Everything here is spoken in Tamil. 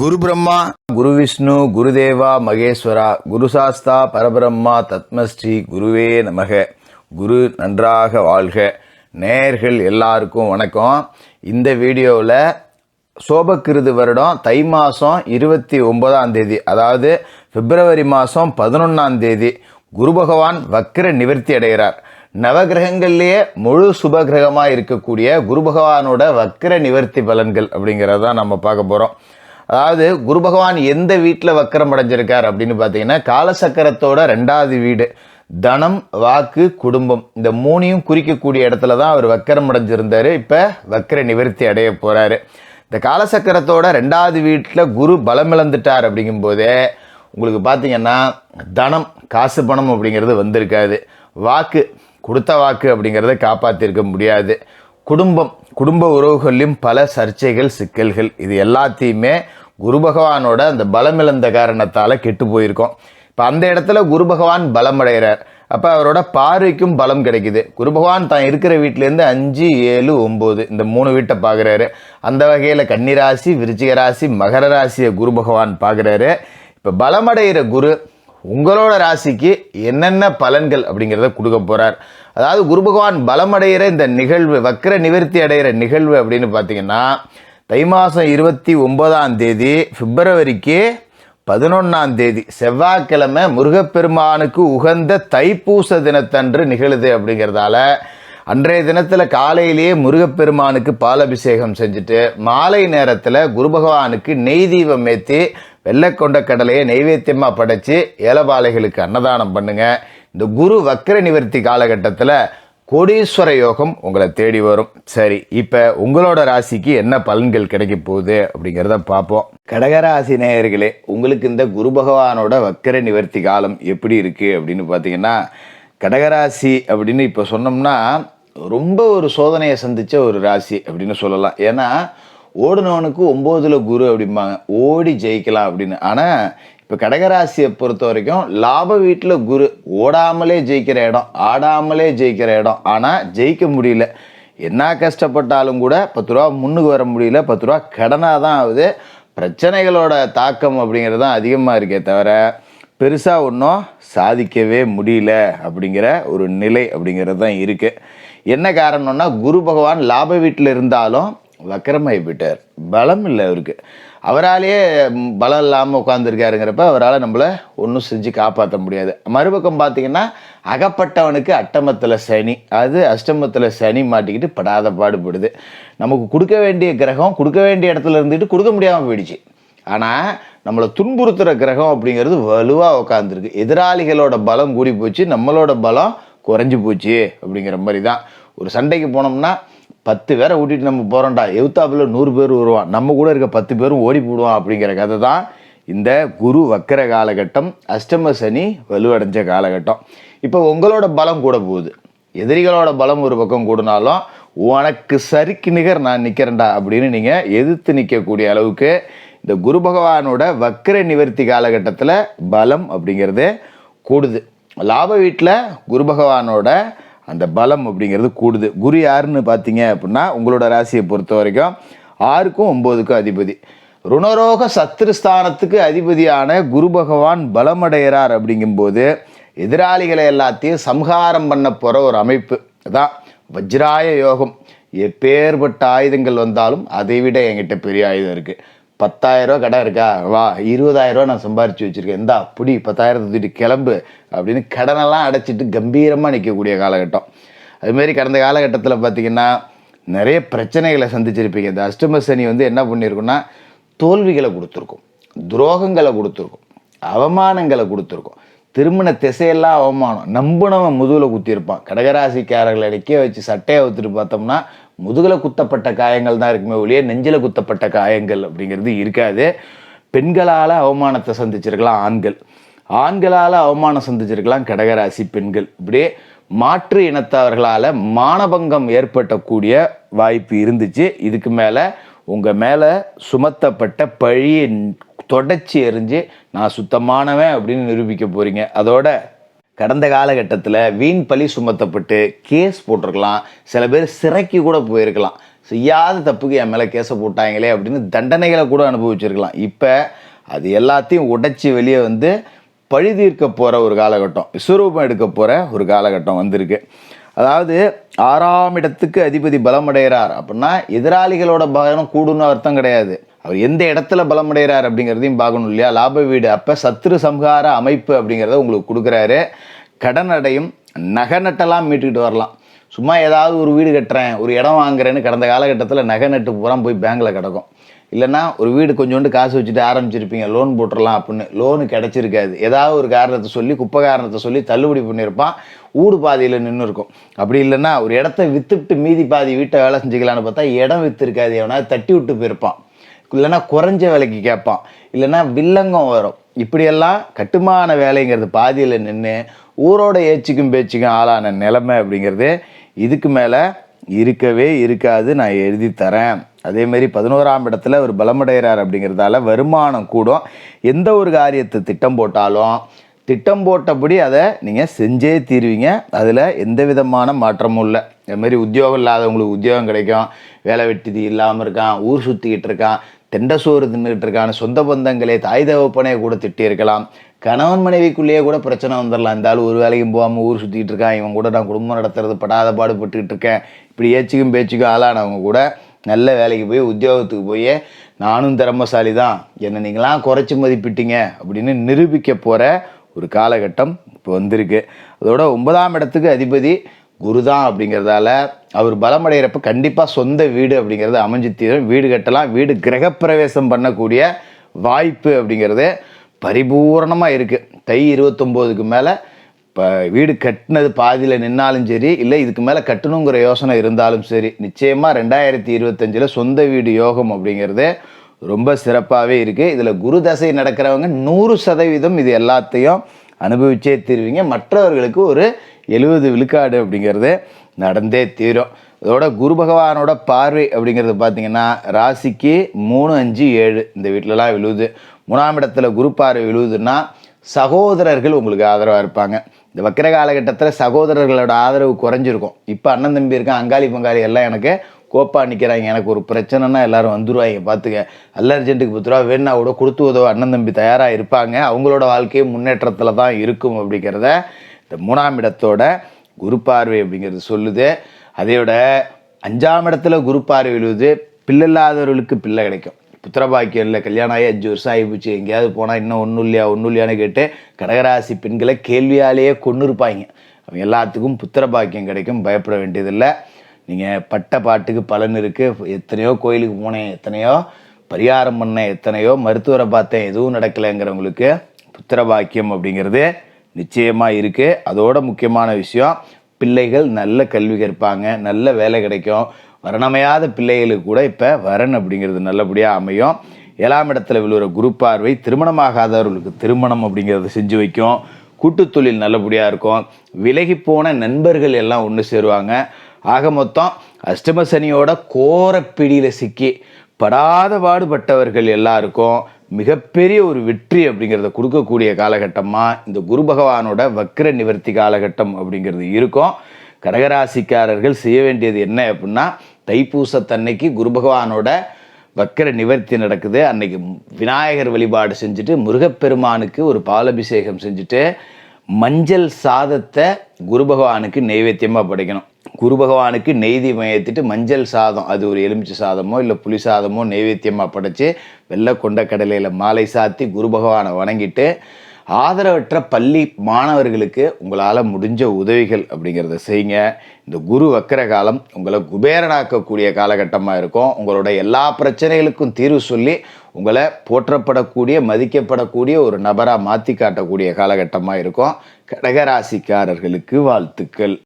குரு பிரம்மா, குரு விஷ்ணு, குருதேவா மகேஸ்வரா, குரு சாஸ்தா பரபிரம்மா தத்மஸ்ரீ குருவே நமக. குரு நன்றாக வாழ்க. நேயர்கள் எல்லாருக்கும் வணக்கம். இந்த வீடியோவில் சோபக்கிருது வருடம் தை மாதம் 29ஆம் தேதி, அதாவது பிப்ரவரி மாதம் 11ஆம் தேதி குரு பகவான் வக்ர நிவர்த்தி அடைகிறார். நவகிரகங்கள்லேயே முழு சுபகிரகமாக இருக்கக்கூடிய குரு பகவானோட வக்ர நிவர்த்தி பலன்கள் அப்படிங்கிறதான் நம்ம பார்க்க போகிறோம். அதாவது குரு பகவான் எந்த வீட்டில் வக்கரம் அடைஞ்சிருக்கார் அப்படின்னு பார்த்தீங்கன்னா, காலசக்கரத்தோட 2வது வீடு, தனம், வாக்கு, குடும்பம், இந்த மூணையும் குறிக்கக்கூடிய இடத்துல தான் அவர் வக்கரம் அடைஞ்சிருந்தார். இப்போ வக்கர நிவர்த்தி அடைய போகிறாரு. இந்த காலசக்கரத்தோட 2வது வீட்டில் குரு பலம் இழந்துட்டார். அப்படிங்கும்போதே உங்களுக்கு பார்த்தீங்கன்னா தனம், காசு பணம் அப்படிங்கிறது வந்திருக்காது. வாக்கு, கொடுத்த வாக்கு அப்படிங்கிறத காப்பாற்றிருக்க முடியாது. குடும்ப உறவுகளிலும் பல சர்ச்சைகள், சிக்கல்கள், இது எல்லாத்தையுமே குரு பகவானோட அந்த பலமிழந்த காரணத்தால் கெட்டு போயிருக்கோம். இப்போ அந்த இடத்துல குரு பகவான் பலம் அடைகிறார். அப்போ அவரோட பார்வைக்கும் பலம் கிடைக்குது. குரு பகவான் தான் இருக்கிற வீட்டிலேருந்து 5, 7, 9 இந்த 3 வீட்டை பார்க்குறாரு. அந்த வகையில் கன்னிராசி, விருச்சிக ராசி, மகர ராசியை குரு பகவான் பார்க்குறாரு. இப்போ பலமடைகிற குரு உங்களோட ராசிக்கு என்னென்ன பலன்கள் அப்படிங்கிறத கொடுக்க போகிறார். அதாவது குரு பகவான் பலமடைகிற இந்த நிகழ்வு, வக்ர நிவர்த்தி அடைகிற நிகழ்வு அப்படின்னு பார்த்தீங்கன்னா, தை மாதம் 29ஆம் தேதி பிப்ரவரிக்கு 11ஆம் தேதி செவ்வாய்க்கிழமை முருகப்பெருமானுக்கு உகந்த தைப்பூச தினத்தன்று நிகழுது. அப்படிங்கிறதால அன்றைய தினத்தில் காலையிலேயே முருகப்பெருமானுக்கு பாலபிஷேகம் செஞ்சுட்டு மாலை நேரத்தில் குரு பகவானுக்கு நெய் தீபம் ஏற்றி வெள்ளைக்கொண்ட கடலையை நைவேத்தியமாக படைச்சி ஏலபாலைகளுக்கு அன்னதானம் பண்ணுங்க. இந்த குரு வக்ர நிவர்த்தி காலகட்டத்தில் கோடீஸ்வர யோகம் உங்களை தேடி வரும். சரி, இப்போ உங்களோட ராசிக்கு என்ன பலன்கள் கிடைக்க போகுது அப்படிங்கிறத பார்ப்போம். கடகராசி நேயர்களே, உங்களுக்கு இந்த குரு பகவானோட வக்ர நிவர்த்தி காலம் எப்படி இருக்குது அப்படின்னு பார்த்தீங்கன்னா, கடகராசி அப்படின்னு இப்போ சொன்னோம்னா ரொம்ப ஒரு சோதனையை சந்தித்த ஒரு ராசி அப்படின்னு சொல்லலாம். ஏன்னா ஓடுனவனுக்கு 9ல் குரு அப்படிம்பாங்க, ஓடி ஜெயிக்கலாம் அப்படின்னு. ஆனால் இப்போ கடகராசியை பொறுத்த வரைக்கும் லாப வீட்டில் குரு, ஓடாமலே ஜெயிக்கிற இடம், ஆடாமலே ஜெயிக்கிற இடம். ஆனால் ஜெயிக்க முடியல. என்ன கஷ்டப்பட்டாலும் கூட 10 ரூபா முன்னுக்கு வர முடியல. 10 ரூபா கடனாக தான் ஆகுது. பிரச்சனைகளோட தாக்கம் அப்படிங்கிறது தான் அதிகமாக இருக்கே தவிர பெருசாக ஒன்றும் சாதிக்கவே முடியல அப்படிங்கிற ஒரு நிலை அப்படிங்கிறது தான் இருக்குது. என்ன காரணம்னா, குரு பகவான் லாப வீட்டில் இருந்தாலும் வக்கரமாகி போயிட்டார். பலம் இல்லை அவருக்கு. அவராலேயே பலம் இல்லாமல் உட்காந்துருக்காருங்கிறப்ப அவரால் நம்மளை ஒன்றும் செஞ்சு காப்பாற்ற முடியாது. மறுபக்கம் பார்த்தீங்கன்னா, அகப்பட்டவனுக்கு அட்டமத்தில் சனி, அது அஷ்டமத்தில் சனி மாட்டிக்கிட்டு படாத பாடுபடுது. நமக்கு கொடுக்க வேண்டிய கிரகம் கொடுக்க வேண்டிய இடத்துல இருந்துட்டு கொடுக்க முடியாமல் போயிடுச்சு. ஆனால் நம்மளை துன்புறுத்துகிற கிரகம் அப்படிங்கிறது வலுவாக உட்காந்துருக்கு. எதிராளிகளோட பலம் கூடி போச்சு, நம்மளோட பலம் குறைஞ்சி போச்சு அப்படிங்கிற மாதிரி தான். ஒரு சண்டைக்கு போனோம்னா 10 பேரை ஊட்டிட்டு நம்ம போகிறோம்டா, எவுத்தாப்பில் 100 பேர் வருவான், நம்ம கூட இருக்க 10 பேரும் ஓடி போடுவான் அப்படிங்கிற கதை தான் இந்த குரு வக்கர காலகட்டம், அஷ்டம சனி வலுவடைஞ்ச காலகட்டம். இப்போ உங்களோட பலம் கூட போகுது. எதிரிகளோட பலம் ஒரு பக்கம் கூடினாலும் உனக்கு சரிக்கு நிகர் நான் நிற்கிறேன்டா அப்படின்னு நீங்கள் எதிர்த்து நிற்கக்கூடிய அளவுக்கு இந்த குரு பகவானோட வக்கர நிவர்த்தி காலகட்டத்தில் பலம் அப்படிங்கிறது கூடுது. லாப வீட்டில் குரு பகவானோட அந்த பலம் அப்படிங்கிறது கூடுது. குரு யாருன்னு பார்த்தீங்க அப்படின்னா, உங்களோட ராசியை பொறுத்த வரைக்கும் 6க்கும் 9க்கும் அதிபதி, ருணரோக சத்ருஸ்தானத்துக்கு அதிபதியான குரு பகவான் பலமடைகிறார். அப்படிங்கும்போது எதிராளிகளை எல்லாத்தையும் சம்ஹாரம் பண்ண போகிற ஒரு அமைப்பு தான் வஜ்ராய யோகம். எப்பேற்பட்ட ஆயுதங்கள் வந்தாலும் அதை விட என்கிட்ட பெரிய ஆயுதம் இருக்குது. 10,000 ரூபா கடன் இருக்கா, வா 20,000 ரூபா நான் சம்பாரித்து வச்சுருக்கேன், இந்தா அப்படி 10,000 தூக்கிட்டு கிளம்பு அப்படின்னு கடனெல்லாம் அடைச்சிட்டு கம்பீரமாக நிற்கக்கூடிய காலகட்டம். அதுமாரி கடந்த காலகட்டத்தில் பார்த்திங்கன்னா நிறைய பிரச்சனைகளை சந்திச்சிருப்பீங்க. இந்த அஷ்டம சனி என்ன பண்ணியிருக்குன்னா, தோல்விகளை கொடுத்துருக்கும், துரோகங்களை கொடுத்துருக்கும், அவமானங்களை கொடுத்துருக்கும். திருமண திசையெல்லாம் அவமானம், நம்புனவன் முதுகில் குத்திருப்பான். கடகராசிக்காரர்களை நிற்க வச்சு சட்டையை ஊற்றிட்டு பார்த்தோம்னா முதுகில் குத்தப்பட்ட காயங்கள் தான் இருக்குமே ஒழிய நெஞ்சில் குத்தப்பட்ட காயங்கள் அப்படிங்கிறது இருக்காது. பெண்களால் அவமானத்தை சந்திச்சிருக்கலாம் ஆண்கள், ஆண்களால் அவமானம் சந்திச்சிருக்கலாம் கடகராசி பெண்கள். இப்படியே மாற்று இனத்தவர்களால் மானபங்கம் ஏற்பட்டக்கூடிய வாய்ப்பு இருந்துச்சு. இதுக்கு மேலே உங்கள் மேலே சுமத்தப்பட்ட பழியை தொடச்சி எறிஞ்சு நான் சுத்தமானவன் அப்படின்னு நிரூபிக்க போகிறீங்க. அதோட கடந்த காலகட்டத்தில் வீண் பழி சுமத்தப்பட்டு கேஸ் போட்டிருக்கலாம், சில பேர் சிறைக்கு கூட போயிருக்கலாம். செய்யாத தப்புக்கு என் மேலே கேஸை போட்டாங்களே அப்படின்னு தண்டனைகளை கூட அனுபவிச்சிருக்கலாம். இப்போ அது எல்லாத்தையும் உடைச்சி வெளியே வந்து பழி தீர்க்க போகிற ஒரு காலகட்டம், விஸ்வரூபம் எடுக்க போகிற ஒரு காலகட்டம் வந்திருக்கு. அதாவது 6ஆம் இடத்துக்கு அதிபதி பலமடைகிறார் அப்படின்னா எதிராளிகளோட பலம் கூடுன்னு அர்த்தம் கிடையாது. அவர் எந்த இடத்துல பலமடைகிறார் அப்படிங்கிறதையும் பார்க்கணும் இல்லையா? லாப வீடு அப்போ சத்ரு சம்ஹார அமைப்பு அப்படிங்கிறத உங்களுக்கு கொடுக்குறாரு. கடன் அடையும், நகை நட்டெல்லாம் மீட்டுக்கிட்டு வரலாம். சும்மா ஏதாவது ஒரு வீடு கட்டுறேன், ஒரு இடம் வாங்குறேன்னு கடந்த காலகட்டத்தில் நகை நட்டு பூரா போய் பேங்கில் கிடக்கும். இல்லைன்னா ஒரு வீடு கொஞ்சோண்டு காசு வச்சுட்டு ஆரம்பிச்சிருப்பீங்க, லோன் போட்டுடலாம் அப்படின்னு, லோனு கிடச்சிருக்காது. ஏதாவது ஒரு காரணத்தை சொல்லி, குப்பை காரணத்தை சொல்லி தள்ளுபடி பண்ணியிருப்பான், ஊடு பாதியில் நின்று இருக்கும். அப்படி இல்லைன்னா ஒரு இடத்த விற்றுட்டு மீதி பாதி வீட்டை வேலை செஞ்சுக்கலான்னு பார்த்தா இடம் விற்று இருக்காது, எவனா தட்டி விட்டு போயிருப்பான். இல்லைன்னா குறைஞ்ச விலைக்கு கேட்பான், இல்லைன்னா வில்லங்கம் வரும். இப்படியெல்லாம் கட்டுமான வேலைங்கிறது பாதியில் நின்று ஊரோட ஏச்சுக்கும் பேச்சுக்கும் ஆளான நிலைமை அப்படிங்கிறது இதுக்கு மேலே இருக்கவே இருக்காது. நான் எழுதி தரேன். அதேமாரி 11ஆம் இடத்துல ஒரு பலமடைகிறார் அப்படிங்கிறதால வருமானம் கூடும். எந்த ஒரு காரியத்தை திட்டம் போட்டாலும் திட்டம் போட்டபடி அதை நீங்கள் செஞ்சே தீருவீங்க. அதில் எந்த விதமான மாற்றமும் இல்லை. அதுமாரி உத்தியோகம் இல்லாதவங்களுக்கு உத்தியோகம் கிடைக்கும். வேலை வெட்டி இல்லாமல் இருக்கான், ஊர் சுற்றிக்கிட்டு இருக்கான், தெண்டை சோறு தின்னுக்கிட்டு இருக்கான்னு சொந்த பந்தங்களே தாய் தகப்பனையே கூட திட்டி இருக்கலாம். கணவன் மனைவிக்குள்ளேயே கூட பிரச்சனை வந்துடலாம். இந்த ஆள் ஒரு வேலைக்கும் போகாமல் ஊர் சுற்றிக்கிட்டு இருக்கான், இவன் கூட நான் குடும்பம் நடத்துறது படாத பாடுபட்டுக்கிட்டு இருக்கேன், இப்படி ஏச்சுக்கும் பேச்சுக்கும் ஆளானவங்க கூட நல்ல வேலைக்கு போய் உத்தியோகத்துக்கு போய் நானும் திறமசாலி தான், என்னை நீங்களாம் குறைச்சி மதிப்பிட்டீங்க அப்படின்னு நிரூபிக்க போகிற ஒரு காலகட்டம் இப்போ வந்திருக்கு. அதோட 9ஆம் இடத்துக்கு அதிபதி குரு தான் அப்படிங்கிறதால அவர் பலமடைகிறப்ப கண்டிப்பாக சொந்த வீடு அப்படிங்கிறது அமைஞ்சு தீரும். வீடு கட்டலாம், வீடு கிரகப்பிரவேசம் பண்ணக்கூடிய வாய்ப்பு அப்படிங்கிறது பரிபூர்ணமாக இருக்குது. தை 29க்கு மேலே இப்போ வீடு கட்டினது பாதியில் நின்னாலும் சரி, இல்லை இதுக்கு மேலே கட்டணுங்கிற யோசனை இருந்தாலும் சரி, நிச்சயமாக 2025 சொந்த வீடு யோகம் அப்படிங்கிறது ரொம்ப சிறப்பாகவே இருக்குது. இதில் குரு தசை நடக்கிறவங்க 100% இது எல்லாத்தையும் அனுபவிச்சே தீருவீங்க. மற்றவர்களுக்கு ஒரு 70 விழுக்காடு அப்படிங்கிறது நடந்தே தீரும். அதோட குரு பகவானோட பார்வை அப்படிங்கிறது பார்த்திங்கன்னா ராசிக்கு 3, 5, 7 இந்த வீட்டிலலாம் விழுவுது. 3ஆம் இடத்துல குரு பார்வை விழுவுதுன்னா சகோதரர்கள் உங்களுக்கு ஆதரவாக இருப்பாங்க. இந்த வக்கிர காலகட்டத்தில் சகோதரர்களோட ஆதரவு குறைஞ்சிருக்கும். இப்போ அண்ணன் தம்பி இருக்கான், அங்காளி பங்காளி எல்லாம் எனக்கு கோப்பா நிற்கிறாங்க, எனக்கு ஒரு பிரச்சனைனா எல்லாரும் வந்துடுவாங்க, பார்த்துக்க அல்ல அர்ஜென்ட்டுக்கு 10 ரூபா வேணா கூட கொடுத்து உதவ அண்ணன் தம்பி தயாராக இருப்பாங்க. அவங்களோட வாழ்க்கையும் முன்னேற்றத்தில் தான் இருக்கும் அப்படிங்கிறத இந்த 3ஆம் இடத்தோட குரு பார்வை அப்படிங்கிறது சொல்லுது. அதையோட 5ஆம் இடத்துல குரு பார்வை விழுவுது. பிள்ளை இல்லாதவர்களுக்கு பிள்ளை கிடைக்கும். புத்திரபாக்கியம் இல்லை, கல்யாணம் ஆகி 5 வருஷம் ஆகிப்போச்சு, எங்கேயாவது போனால் இன்னும் ஒன்றும் இல்லையான்னு கேட்டு கடகராசி பெண்களை கேள்வியாலேயே கொண்டு இருப்பாங்க. அவங்க எல்லாத்துக்கும் புத்திரபாக்கியம் கிடைக்கும், பயப்பட வேண்டியதில்லை. நீங்கள் பட்ட பாட்டுக்கு பலன் இருக்குது. எத்தனையோ கோயிலுக்கு போனேன், எத்தனையோ பரிகாரம் பண்ணேன், எத்தனையோ மருத்துவரை பார்த்தேன், எதுவும் நடக்கலைங்கிறவங்களுக்கு புத்திரபாக்கியம் அப்படிங்கிறது நிச்சயமாக இருக்குது. அதோட முக்கியமான விஷயம், பிள்ளைகள் நல்ல கல்வி கற்பாங்க, நல்ல வேலை கிடைக்கும். வரணமையாத பிள்ளைகளுக்கு கூட இப்போ வரன் அப்படிங்கிறது நல்லபடியாக அமையும். 7ஆம் இடத்துல விழுகிற குரு பார்வை திருமணமாகாதவர்களுக்கு திருமணம் அப்படிங்கிறத செஞ்சு வைக்கும். கூட்டுத்தொழில் நல்லபடியாக இருக்கும். விலகி போன நண்பர்கள் எல்லாம் ஒன்று சேருவாங்க. ஆக மொத்தம் அஷ்டம சனியோட கோரப்பிடியில் சிக்கி படாத பாடுபட்டவர்கள் எல்லாருக்கும் மிகப்பெரிய ஒரு வெற்றி அப்படிங்கிறத கொடுக்கக்கூடிய காலகட்டமாக இந்த குரு பகவானோட வக்ர நிவர்த்தி காலகட்டம் அப்படிங்கிறது இருக்கும். கடகராசிக்காரர்கள் செய்ய வேண்டியது என்ன அப்படின்னா, தைப்பூசத்தன்னைக்கு குரு பகவானோட வக்கர நிவர்த்தி நடக்குது. அன்னைக்கு விநாயகர் வழிபாடு செஞ்சுட்டு முருகப்பெருமானுக்கு ஒரு பாலபிஷேகம் செஞ்சுட்டு மஞ்சள் சாதத்தை குரு பகவானுக்கு நெய்வேத்தியமாக படைக்கணும். குரு பகவானுக்கு நெய்தி ஏற்றிட்டு மஞ்சள் சாதம், அது ஒரு எலுமிச்சை சாதமோ இல்லை புளி சாதமோ நெய்வேத்தியமாக படைச்சி வெள்ளை கொண்ட கடலையில் மாலை சாத்தி குரு பகவானை வணங்கிட்டு ஆதரவற்ற பள்ளி மாணவர்களுக்கு உங்களால் முடிஞ்ச உதவிகள் அப்படிங்கிறத செய்யுங்க. இந்த குரு வக்கர காலம் உங்களை குபேரனாக்கக்கூடிய காலகட்டமாக இருக்கும். உங்களோட எல்லா பிரச்சனைகளுக்கும் தீர்வு சொல்லி உங்களை போற்றப்படக்கூடிய மதிக்கப்படக்கூடிய ஒரு நபராக மாற்றி காட்டக்கூடிய காலகட்டமாக இருக்கும். கடகராசிக்காரர்களுக்கு வாழ்த்துக்கள்.